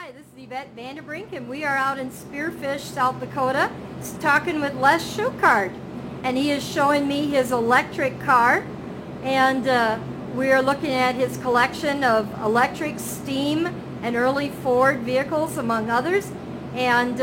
Hi, this is Yvette Vanderbrink, and we are out in Spearfish, South Dakota, talking with Les Schuchard. And he is showing me his electric car, and we are looking at his collection of electric, steam, and early Ford vehicles, among others. And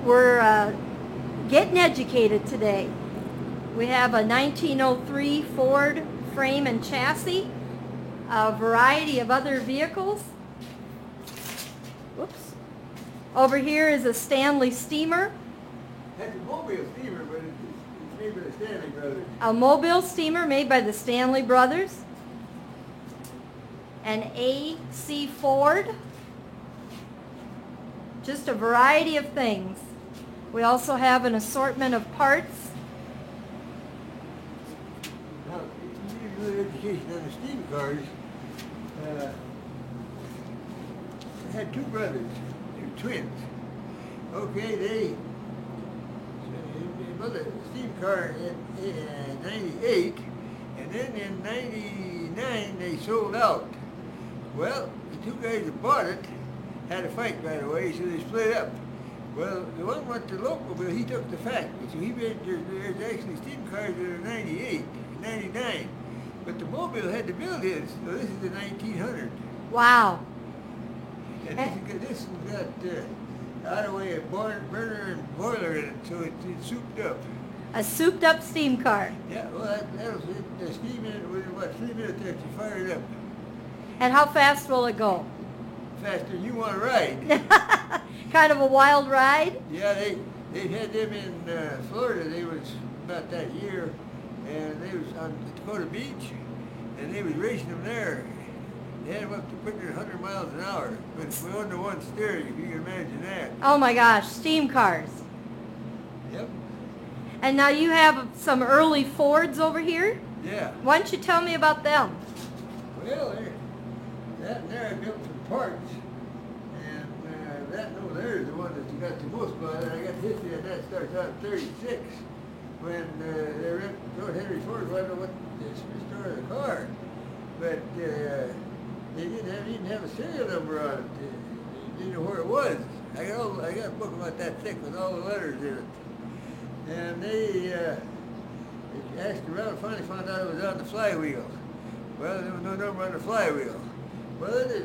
we're getting educated today. We have a 1903 Ford frame and chassis, a variety of other vehicles. Whoops. Over here is a Stanley steamer. That's a mobile steamer, but it's made by the Stanley Brothers. A mobile steamer made by the Stanley Brothers. An AC Ford. Just a variety of things. We also have an assortment of parts. Now, if you need a little education on the steam cars, I had two brothers, they were twins. Okay, they built a steam car in 98, and then in 99 they sold out. Well, the two guys that bought it had a fight right away, so they split up. Well, the one went to Localville, he took the factory, so he made, there's actually steam cars that are 98, 99. But the Mobile had to build his, so this is the 1900. Wow. And this has got out of way a burner and boiler in it, so it's souped up. A souped up steam car. Yeah, well, that was it. The steam in it was about 3 minutes after you fire it up. And how fast will it go? Faster than you want to ride. Kind of a wild ride? Yeah, they had them in Florida. They was about that year, and they was on Dakota Beach, and they was racing them there. They had them up to putting 100 miles an hour, but we under one steering, if you can imagine that. Oh my gosh, steam cars. Yep. And now you have some early Fords over here? Yeah. Why don't you tell me about them? Well, that and there I built some parts, and that over there is the one that you got the most by. I got history on that starts out in 36, when they were at Henry Ford wanted to know what the story of the car, but they didn't have a serial number on it. They didn't know where it was. I got a book about that thick with all the letters in it, and they asked around and finally found out it was on the flywheel. Well, there was no number on the flywheel. Well, they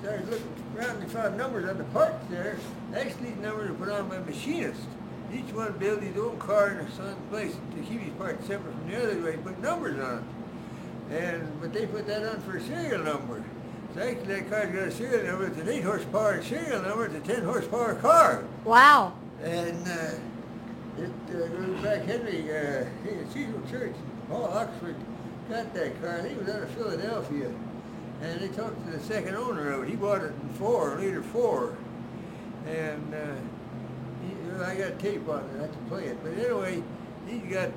started looking around and they found numbers on the parts there. Actually, these numbers are put on by machinists. Each one built his own car in some place to keep his parts separate from the other way, put numbers on it. But they put that on for a serial number. So actually that car's got a serial number. It's an 8 horsepower serial number. It's a 10 horsepower car. Wow. And it goes back Henry, Cecil Church, Paul Oxford got that car. I think it was out of Philadelphia. And they talked to the second owner of it. He bought it in later 4. And I got tape on it. I have to play it. But anyway, he said,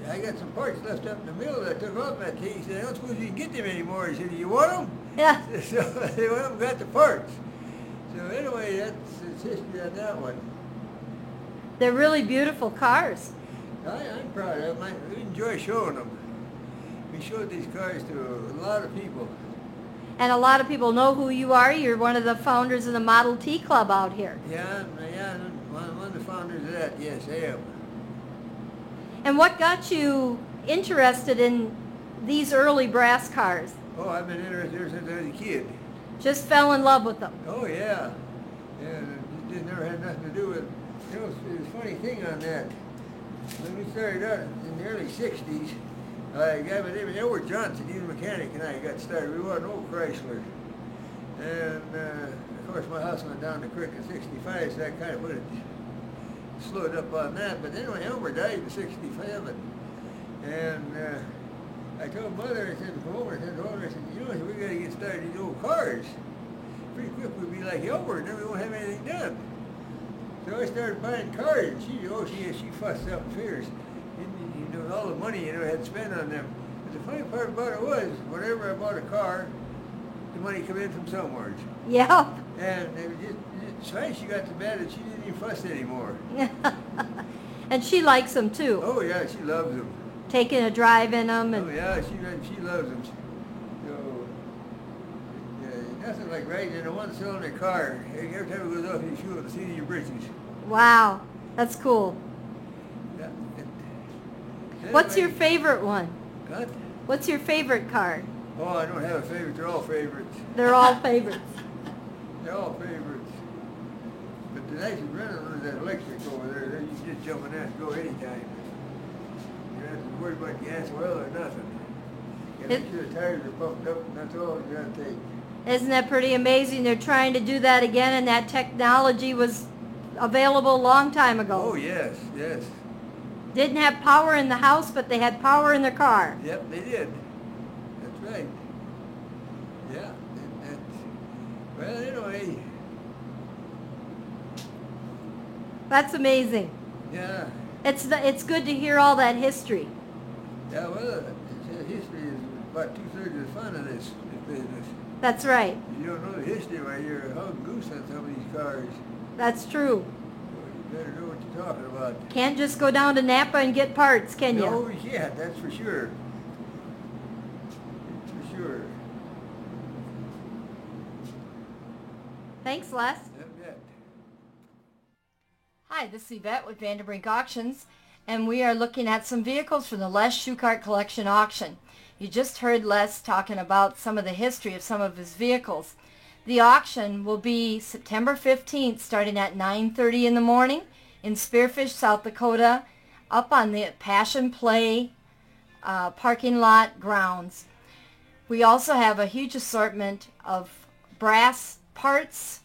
I got some parts left up in the middle that I took off that tape. He said, I don't suppose you can get them anymore. He said, you want them? Yeah. So they went up and got the parts. So anyway, that's history on that one. They're really beautiful cars. I'm proud of them. We enjoy showing them. We showed these cars to a lot of people. And a lot of people know who you are. You're one of the founders of the Model T Club out here. Yeah, one of the founders of that, yes, I am. And what got you interested in these early brass cars? Oh, I've been interested ever since I was a kid. Just fell in love with them. Oh, yeah. And it never had nothing to do with, you know, it was a funny thing on that. When we started out in the early 60s, a guy by the name of Edward Johnson, he's a mechanic, and I got started. We bought an old Chrysler. And, of course, my house went down the creek in 65, so that kind of put it, slowed up on that. But anyway, Elmer died in 67. And I told Mother, I said, come over, I said, you know, we got to get started in these old cars. Pretty quick we'd be like Elmer, and then we won't have anything done. So I started buying cars, and she fussed up and fierce. You know, all the money, I had spent on them. But the funny part about it was, whenever I bought a car, the money come in from somewhere. Yeah. And it was just twice she got to bed and she didn't even fuss anymore. And she likes them too. Oh yeah, she loves them. Taking a drive in them. And oh yeah, she loves them. So Nothing like riding in a one-cylinder car. Every time it goes off, you feel the seat of your britches. Wow, that's cool. Yeah. What's your favorite one? What? What's your favorite car? Oh, I don't have a favorite. They're all favorites. They're all favorites. They're all favorites. But the nice running one is that electric over there. Then you can just jump in that and go anytime. You don't have to worry about gas, oil, or nothing. You gotta make sure the tires are pumped up, and that's all you gotta take. Isn't that pretty amazing? They're trying to do that again, and that technology was available a long time ago. Oh, yes, yes. Didn't have power in the house, but they had power in their car. Yep, they did. That's right. Yeah. Well, anyway. That's amazing. Yeah. It's good to hear all that history. Yeah, well, history is about two-thirds of the fun of this business. That's right. If you don't know the history, why you're a hog goose on some of these cars. That's true. You better know what you're talking about. Can't just go down to Napa and get parts, can you? No, you can't, that's for sure. For sure. Thanks, Les. Yep. Hi, this is Yvette with Vanderbrink Auctions, and we are looking at some vehicles from the Les Schuchart Collection Auction. You just heard Les talking about some of the history of some of his vehicles. The auction will be September 15th starting at 9:30 in the morning in Spearfish, South Dakota, up on the Passion Play parking lot grounds. We also have a huge assortment of brass parts,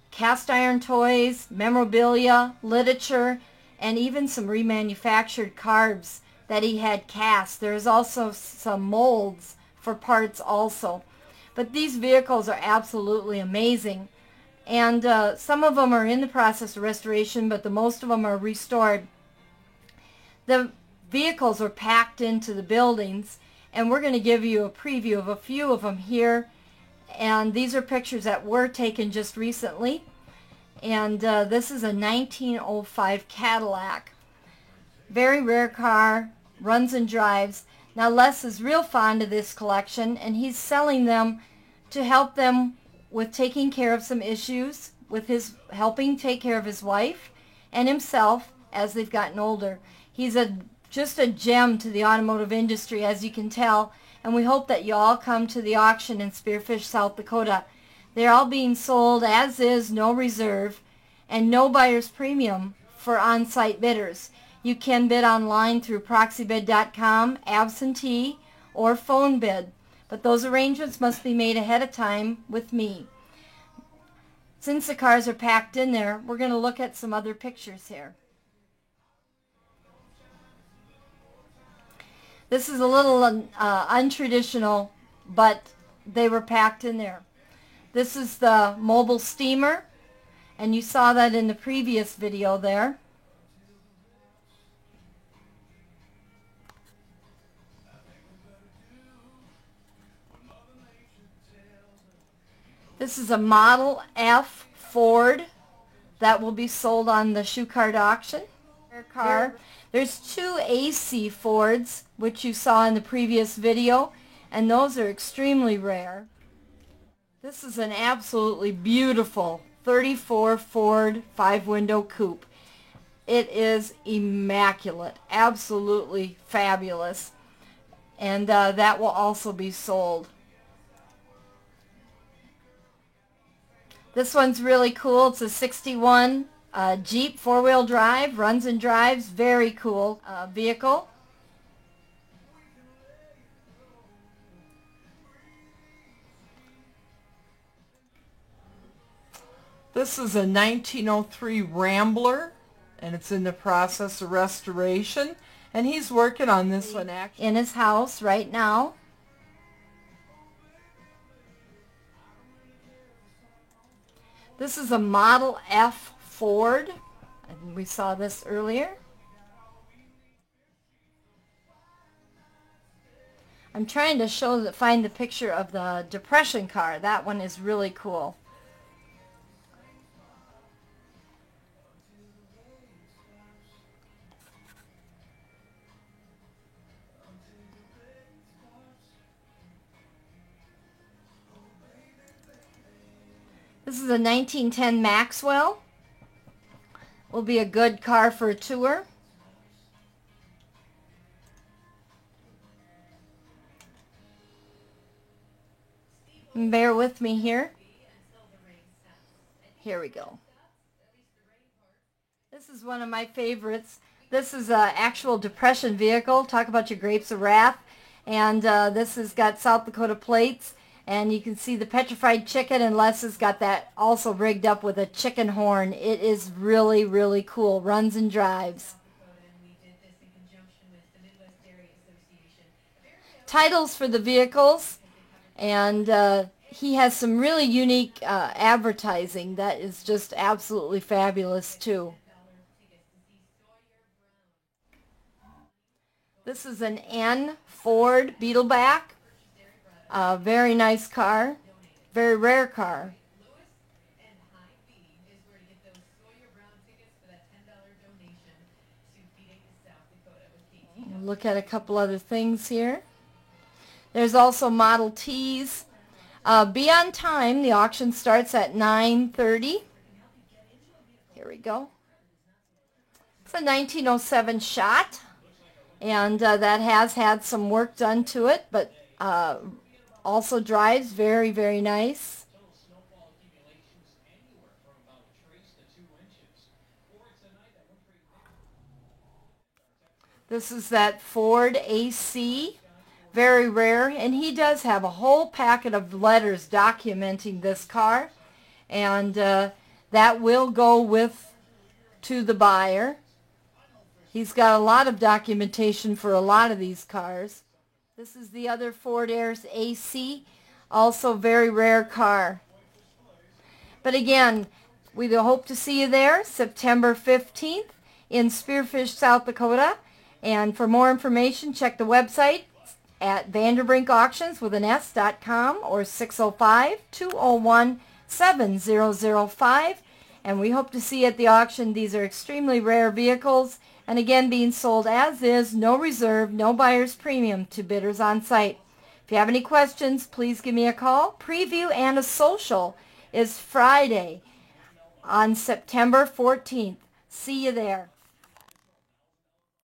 cast iron toys, memorabilia, literature, and even some remanufactured carbs that he had cast. There's also some molds for parts also. But these vehicles are absolutely amazing. And some of them are in the process of restoration, but the most of them are restored. The vehicles are packed into the buildings, and we're going to give you a preview of a few of them here. And these are pictures that were taken just recently. And this is a 1905 Cadillac. Very rare car, runs and drives. Now Les is real fond of this collection, and he's selling them to help them with taking care of some issues, with his helping take care of his wife and himself as they've gotten older. He's just a gem to the automotive industry, as you can tell, and we hope that you all come to the auction in Spearfish, South Dakota. They're all being sold as is, no reserve, and no buyer's premium for on-site bidders. You can bid online through proxybid.com, absentee, or phone bid, but those arrangements must be made ahead of time with me. Since the cars are packed in there, we're going to look at some other pictures here. This is a little untraditional, but they were packed in there. This is the mobile steamer, and you saw that in the previous video there. This is a Model F Ford that will be sold on the Schuchart auction. There's two AC Fords, which you saw in the previous video, and those are extremely rare. This is an absolutely beautiful 34 Ford 5-window coupe. It is immaculate, absolutely fabulous, and that will also be sold. This one's really cool. It's a 61 Jeep 4-wheel drive, runs and drives, very cool vehicle. This is a 1903 Rambler, and it's in the process of restoration, and he's working on this one actually In his house right now. This is a Model F Ford, and we saw this earlier. I'm trying to find the picture of the Depression car. That one is really cool. This is a 1910 Maxwell. Will be a good car for a tour. Bear with me here. Here we go. This is one of my favorites. This is an actual Depression vehicle. Talk about your grapes of wrath. And this has got South Dakota plates. And you can see the petrified chicken, and Les has got that also rigged up with a chicken horn. It is really, really cool. Runs and drives. Titles for the vehicles. And he has some really unique advertising that is just absolutely fabulous too. This is an N Ford Beetleback. Very nice car. Very rare car. Look at a couple other things here. There's also Model Ts. Be on time. The auction starts at 9:30. Here we go. It's a 1907 Shot, and that has had some work done to it, but also drives very, very nice. This is that Ford AC. Very rare, and he does have a whole packet of letters documenting this car, and that will go with to the buyer. He's got a lot of documentation for a lot of these cars. This is the other Ford Air's AC, also very rare car. But again, we hope to see you there September 15th in Spearfish, South Dakota. And for more information, check the website at Vanderbrink Auctions with an S.com or 605-201-7005. And we hope to see you at the auction. These are extremely rare vehicles, and again being sold as is, no reserve, no buyer's premium to bidders on site. If you have any questions, please give me a call. Preview and a social is Friday on September 14th. See you there.